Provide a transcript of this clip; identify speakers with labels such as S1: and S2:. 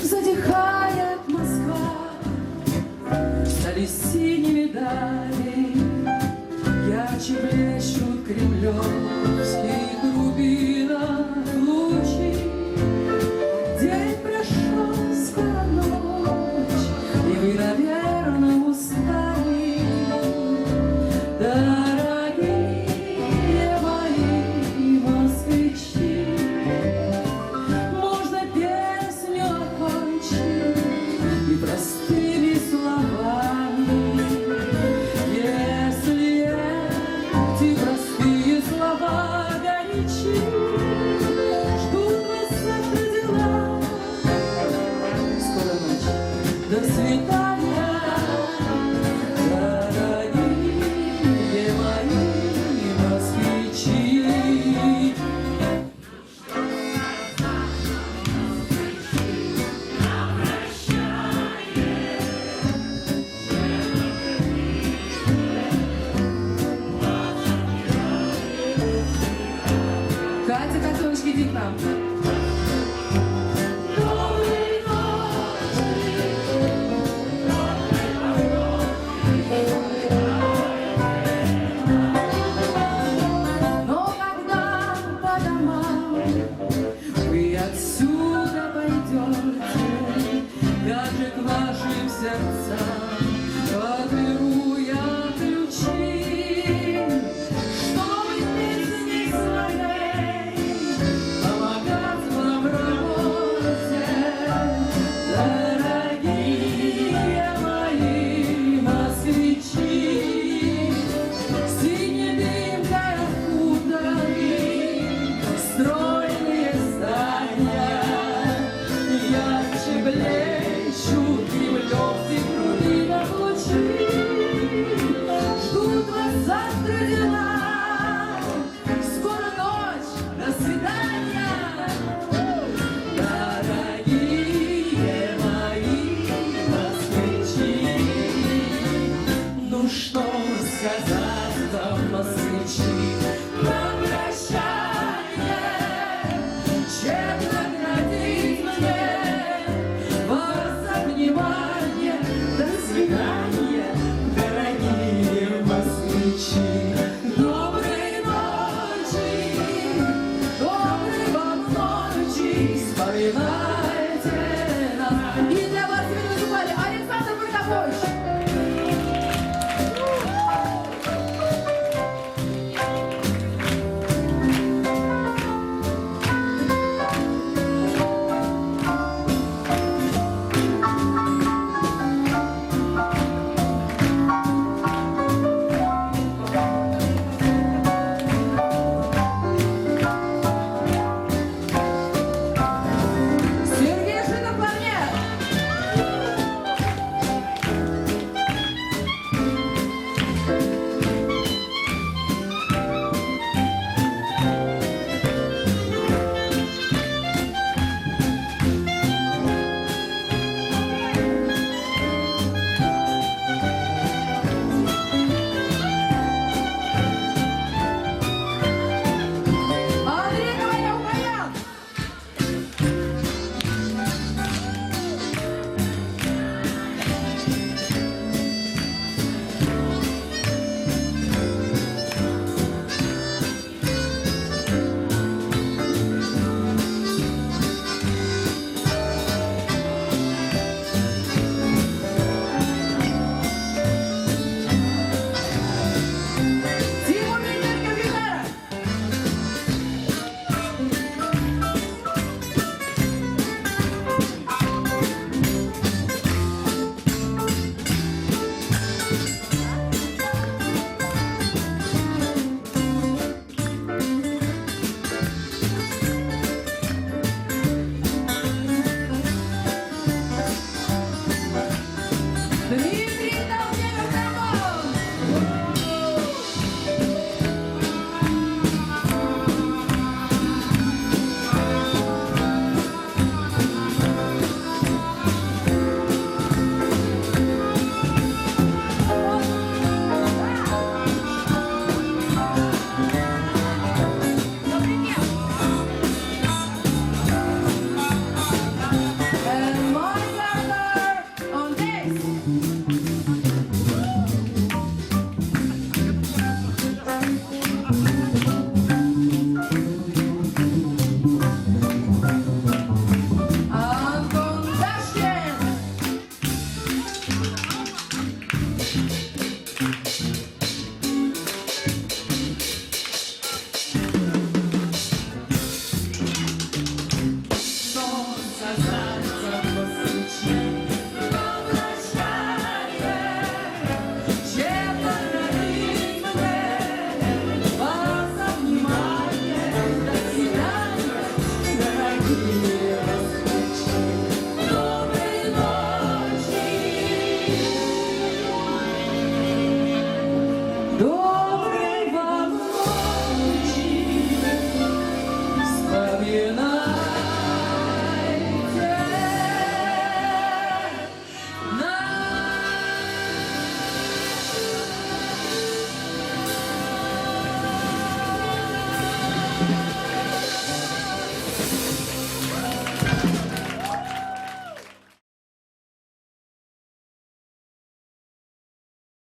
S1: Затихает Москва, стали синими дали, ярче блещут кремлевские глубинах лучи. День прошел, скоро ночь, и вы, наверное, устали, дорогие мои москвичи. Можно песню окончить и простыми словами, если эти простые слова горячи. Ждут вас завтра дела. Скоро ночь. До свидания, дорогие мои москвичи. Катя, котеночки, иди к нам. Но когда по домам вы отсюда пойдете, как же к вашим сердцам отберу я ключи, чтобы песни своей помогать вам в работе, дорогие мои москвичи. Синей дымкой окутаны стройные здания, ярче блещут кремлевские глубинах лучи. Ждут вас завтра дела. Скоро ночь. До свидания, дорогие мои москвичи. Ну что сказать вам, москвичи, на прощание, чем наградить мне вас за внимание. До свидания, дорогие москвичи.